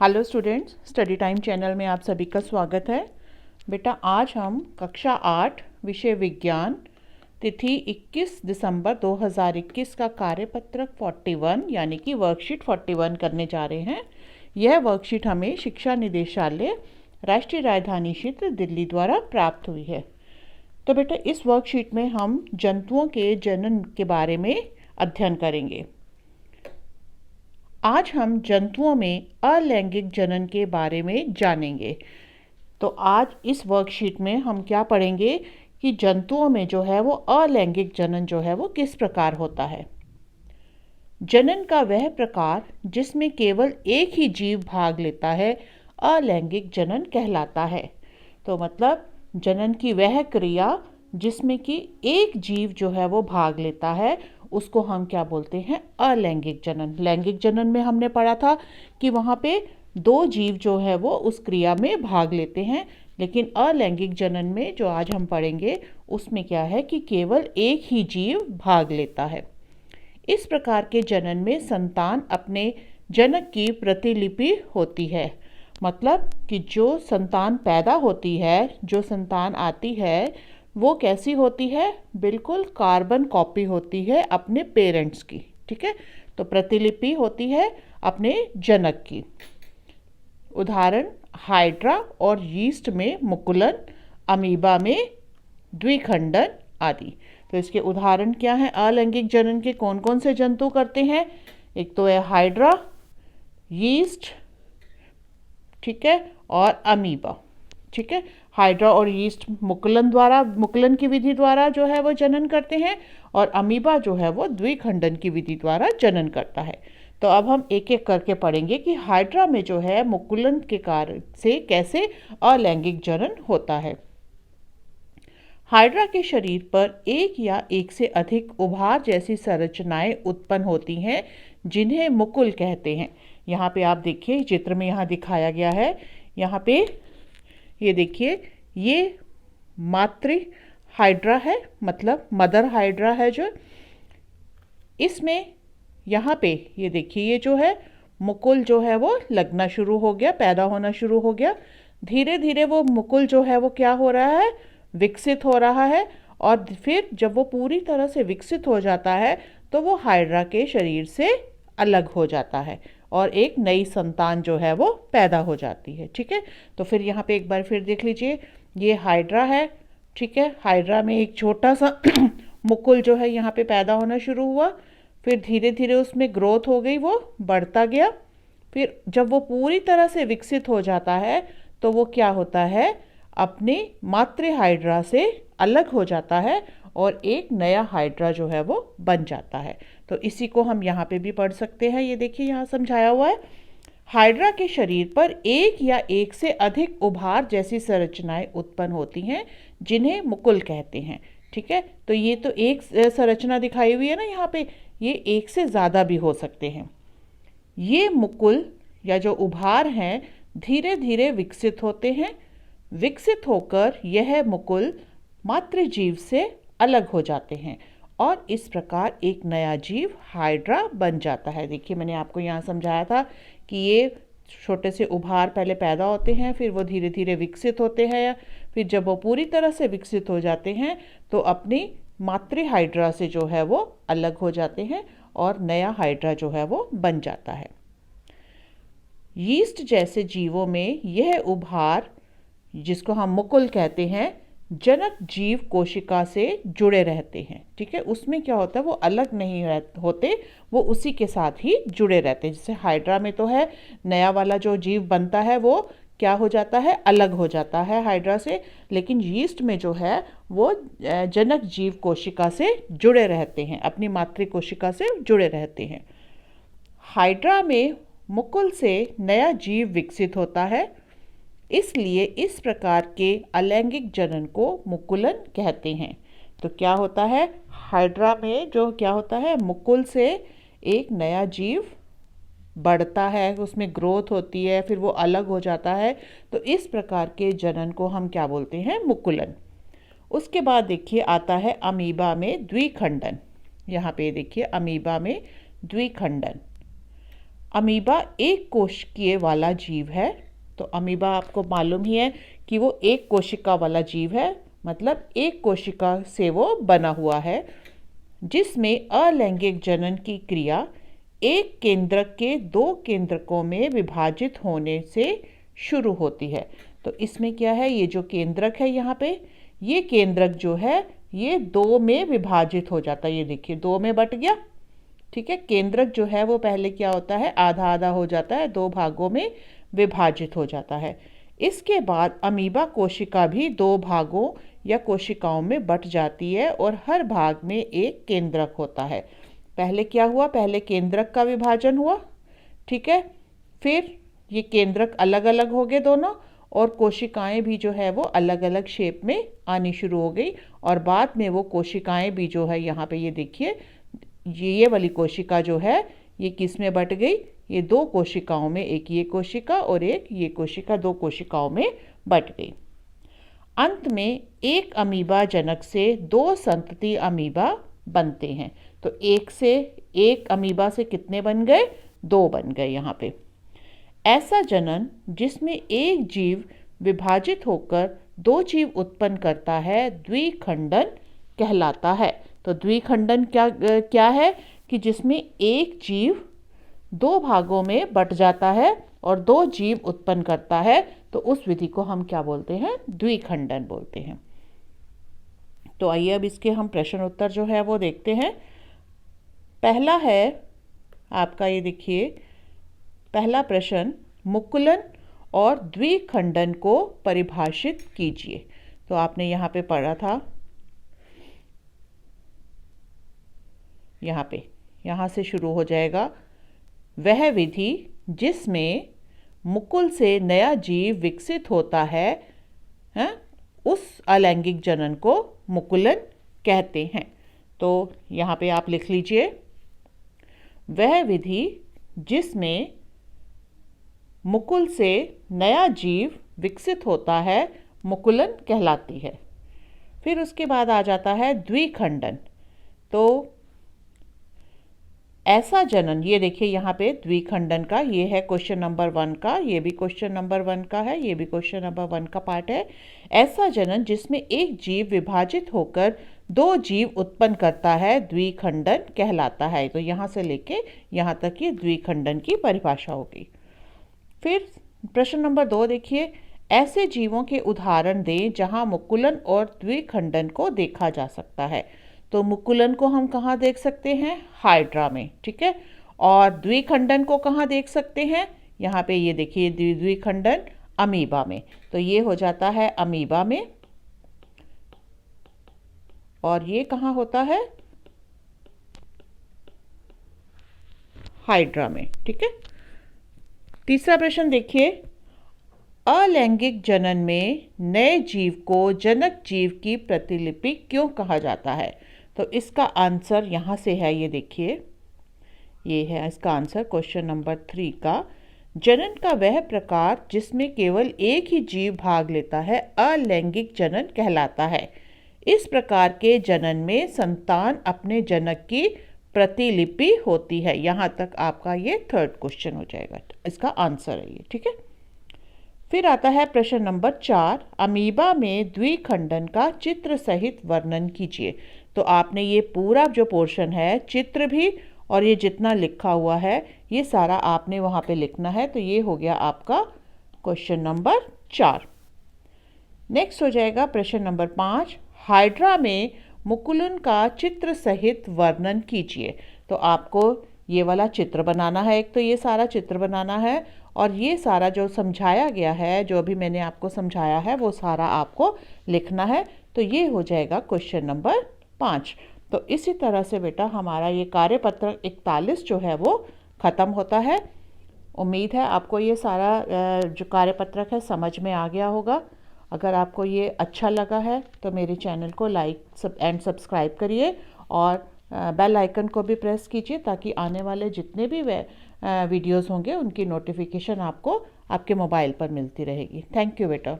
Hello students, study time channel में आप सभी का स्वागत है। बेटा, आज हम कक्षा 8 विषय विज्ञान तिथि 21 दिसंबर 2021 का कार्यपत्रक 41 यानी कि वर्कशीट 41 करने जा रहे हैं। यह वर्कशीट हमें शिक्षा निदेशालय राष्ट्रीय राजधानी क्षेत्र दिल्ली द्वारा प्राप्त हुई है। तो बेटा, इस वर्कशीट में हम जंतुओं के जनन के बारे में अध्ययन करेंगे। आज हम जंतुओं में अलैंगिक जनन के बारे में जानेंगे। तो आज इस वर्कशीट में हम क्या पढ़ेंगे कि जंतुओं में जो है वो अलैंगिक जनन जो है वो किस प्रकार होता है। जनन का वह प्रकार जिसमें केवल एक ही जीव भाग लेता है अलैंगिक जनन कहलाता है। तो मतलब जनन की वह क्रिया जिसमें कि एक जीव जो है वो भाग लेता है उसको हम क्या बोलते हैं? अलैंगिक जनन। लैंगिक जनन में हमने पढ़ा था कि वहाँ पे दो जीव जो है वो उस क्रिया में भाग लेते हैं, लेकिन अलैंगिक जनन में जो आज हम पढ़ेंगे उसमें क्या है कि केवल एक ही जीव भाग लेता है। इस प्रकार के जनन में संतान अपने जनक की प्रतिलिपि होती है। मतलब कि जो संतान पैदा होती है, जो संतान आती है, वो कैसी होती है? बिल्कुल कार्बन कॉपी होती है अपने पेरेंट्स की। ठीक है, तो प्रतिलिपि होती है अपने जनक की। उदाहरण हाइड्रा और यीस्ट में मुकुलन, अमीबा में द्विखंडन आदि। तो इसके उदाहरण क्या हैं? अलैंगिक जनन के कौन कौन से जंतु करते हैं? एक तो है हाइड्रा, यीस्ट, ठीक है, और अमीबा। ठीक है, हाइड्रा और यीस्ट मुकुलन की विधि द्वारा जो है वो जनन करते हैं, और अमीबा जो है वो द्विखंडन की विधि द्वारा जनन करता है। तो अब हम एक एक करके पढ़ेंगे कि हाइड्रा में जो है मुकुलन के कारण से कैसे अलैंगिक जनन होता है। हाइड्रा के शरीर पर एक या एक से अधिक उभार जैसी संरचनाएं उत्पन्न होती हैं जिन्हें मुकुल कहते हैं। यहाँ पे आप देखिए, चित्र में यहाँ दिखाया गया है। यहाँ पे ये देखिए, ये मातृ हाइड्रा है, मतलब मदर हाइड्रा है जो। इसमें यहाँ पे ये देखिए, ये जो है मुकुल जो है वो लगना शुरू हो गया, पैदा होना शुरू हो गया। धीरे धीरे वो मुकुल जो है वो क्या हो रहा है? विकसित हो रहा है। और फिर जब वो पूरी तरह से विकसित हो जाता है तो वो हाइड्रा के शरीर से अलग हो जाता है और एक नई संतान जो है वो पैदा हो जाती है। ठीक है, तो फिर यहाँ पे एक बार फिर देख लीजिए, ये हाइड्रा है। ठीक है, हाइड्रा में एक छोटा सा मुकुल जो है यहाँ पे पैदा होना शुरू हुआ। फिर धीरे धीरे उसमें ग्रोथ हो गई, वो बढ़ता गया। फिर जब वो पूरी तरह से विकसित हो जाता है तो वो क्या होता है? अपने मातृ हाइड्रा से अलग हो जाता है और एक नया हाइड्रा जो है वो बन जाता है। तो इसी को हम यहाँ पे भी पढ़ सकते हैं। ये देखिए, यहाँ समझाया हुआ है। हाइड्रा के शरीर पर एक या एक से अधिक उभार जैसी संरचनाएं उत्पन्न होती हैं जिन्हें मुकुल कहते हैं। ठीक है, तो ये तो एक संरचना दिखाई हुई है ना यहाँ पे, ये एक से ज़्यादा भी हो सकते हैं। ये मुकुल या जो उभार हैं धीरे धीरे विकसित होते हैं। विकसित होकर यह मुकुल मातृजीव से अलग हो जाते हैं और इस प्रकार एक नया जीव हाइड्रा बन जाता है। देखिए, मैंने आपको यहाँ समझाया था कि ये छोटे से उभार पहले पैदा होते हैं, फिर वो धीरे धीरे विकसित होते हैं। फिर जब वो पूरी तरह से विकसित हो जाते हैं तो अपनी मातृ हाइड्रा से जो है वो अलग हो जाते हैं और नया हाइड्रा जो है वो बन जाता है। यीस्ट जैसे जीवों में यह उभार, जिसको हम मुकुल कहते हैं, जनक जीव कोशिका से जुड़े रहते हैं। ठीक है, उसमें क्या होता है? वो अलग नहीं होते, वो उसी के साथ ही जुड़े रहते हैं। जैसे हाइड्रा में तो है, नया वाला जो जीव बनता है वो क्या हो जाता है? अलग हो जाता है हाइड्रा से। लेकिन यीस्ट में जो है वो जनक जीव कोशिका से जुड़े रहते हैं, अपनी मातृ कोशिका से जुड़े रहते हैं। हाइड्रा में मुकुल से नया जीव विकसित होता है, इसलिए इस प्रकार के अलैंगिक जनन को मुकुलन कहते हैं। तो क्या होता है? हाइड्रा में जो क्या होता है? मुकुल से एक नया जीव बढ़ता है, उसमें ग्रोथ होती है, फिर वो अलग हो जाता है। तो इस प्रकार के जनन को हम क्या बोलते हैं? मुकुलन। उसके बाद देखिए आता है अमीबा में द्विखंडन। यहाँ पे देखिए, अमीबा में द्विखंडन। अमीबा एक कोशिकीय वाला जीव है। तो अमीबा आपको मालूम ही है कि वो एक कोशिका वाला जीव है, मतलब एक कोशिका से वो बना हुआ है, जिसमें अलैंगिक जनन की क्रिया एक केंद्रक के दो केंद्रकों में विभाजित होने से शुरू होती है। तो इसमें क्या है, ये जो केंद्रक है यहाँ पे, ये केंद्रक जो है ये दो में विभाजित हो जाता है। ये देखिए दो में बट गया, ठीक है। केंद्रक जो है वो पहले क्या होता है, आधा आधा हो जाता है, दो भागों में विभाजित हो जाता है। इसके बाद अमीबा कोशिका भी दो भागों या कोशिकाओं में बट जाती है और हर भाग में एक केंद्रक होता है। पहले क्या हुआ, पहले केंद्रक का विभाजन हुआ, ठीक है। फिर ये केंद्रक अलग अलग हो गए दोनों, और कोशिकाएं भी जो है वो अलग अलग शेप में आनी शुरू हो गई। और बाद में वो कोशिकाएं भी जो है यहाँ पे ये देखिए, ये वाली कोशिका जो है ये किस में बट गई, ये दो कोशिकाओं में, एक ये कोशिका और एक ये कोशिका, दो कोशिकाओं में बट गई। अंत में एक अमीबा जनक से दो संतति अमीबा बनते हैं। तो एक अमीबा से कितने बन गए, दो बन गए यहाँ पे। ऐसा जनन जिसमें एक जीव विभाजित होकर दो जीव उत्पन्न करता है द्विखंडन कहलाता है। तो द्विखंडन क्या है कि जिसमें एक जीव दो भागों में बट जाता है और दो जीव उत्पन्न करता है, तो उस विधि को हम क्या बोलते हैं, द्विखंडन बोलते हैं। तो आइए अब इसके हम प्रश्न उत्तर जो है वो देखते हैं। पहला है आपका, ये देखिए पहला प्रश्न, मुकुलन और द्विखंडन को परिभाषित कीजिए। तो आपने यहाँ पे पढ़ा था, यहाँ से शुरू हो जाएगा, वह विधि जिसमें मुकुल से नया जीव विकसित होता है, उस अलैंगिक जनन को मुकुलन कहते हैं। तो यहाँ पे आप लिख लीजिए, वह विधि जिसमें मुकुल से नया जीव विकसित होता है मुकुलन कहलाती है। फिर उसके बाद आ जाता है द्विखंडन। तो ऐसा जनन, ये देखिए यहाँ पे द्विखंडन का, ये है क्वेश्चन नंबर 1 का, ये भी क्वेश्चन नंबर 1 का है, ये भी क्वेश्चन नंबर 1 का पार्ट है। ऐसा जनन जिसमें एक जीव विभाजित होकर दो जीव उत्पन्न करता है द्विखंडन कहलाता है। तो यहाँ से लेके यहाँ तक ये द्विखंडन की परिभाषा होगी। फिर प्रश्न नंबर 2 देखिए, ऐसे जीवों के उदाहरण दें जहाँ मुकुलन और द्विखंडन को देखा जा सकता है। तो मुकुलन को हम कहाँ देख सकते हैं, हाइड्रा में, ठीक है। और द्विखंडन को कहाँ देख सकते हैं, यहाँ पे ये देखिए द्विखंडन अमीबा में। तो ये हो जाता है अमीबा में, और ये कहाँ होता है, हाइड्रा में, ठीक है। तीसरा प्रश्न देखिए, अलैंगिक जनन में नए जीव को जनक जीव की प्रतिलिपि क्यों कहा जाता है। तो इसका आंसर यहाँ से है, ये देखिए, ये है इसका आंसर क्वेश्चन नंबर 3 का। जनन का वह प्रकार जिसमें केवल एक ही जीव भाग लेता है अलैंगिक जनन कहलाता है। इस प्रकार के जनन में संतान अपने जनक की प्रतिलिपि होती है। यहाँ तक आपका ये 3rd क्वेश्चन हो जाएगा, इसका आंसर है ये, ठीक है। फिर आता है प्रश्न नंबर 4, अमीबा में द्विखंडन का चित्र सहित वर्णन कीजिए। तो आपने ये पूरा जो पोर्शन है, चित्र भी और ये जितना लिखा हुआ है, ये सारा आपने वहाँ पे लिखना है। तो ये हो गया आपका क्वेश्चन नंबर 4। नेक्स्ट हो जाएगा प्रश्न नंबर 5, हाइड्रा में मुकुलन का चित्र सहित वर्णन कीजिए। तो आपको ये वाला चित्र बनाना है, एक तो ये सारा चित्र बनाना है, और ये सारा जो समझाया गया है, जो अभी मैंने आपको समझाया है, वो सारा आपको लिखना है। तो ये हो जाएगा क्वेश्चन नंबर 5। तो इसी तरह से बेटा हमारा ये कार्यपत्र 41 जो है वो ख़त्म होता है। उम्मीद है आपको ये सारा जो कार्यपत्रक है समझ में आ गया होगा। अगर आपको ये अच्छा लगा है तो मेरे चैनल को लाइक एंड सब्सक्राइब करिए, और बेल आइकन को भी प्रेस कीजिए, ताकि आने वाले जितने भी वीडियोस होंगे उनकी नोटिफिकेशन आपको आपके मोबाइल पर मिलती रहेगी। थैंक यू बेटा।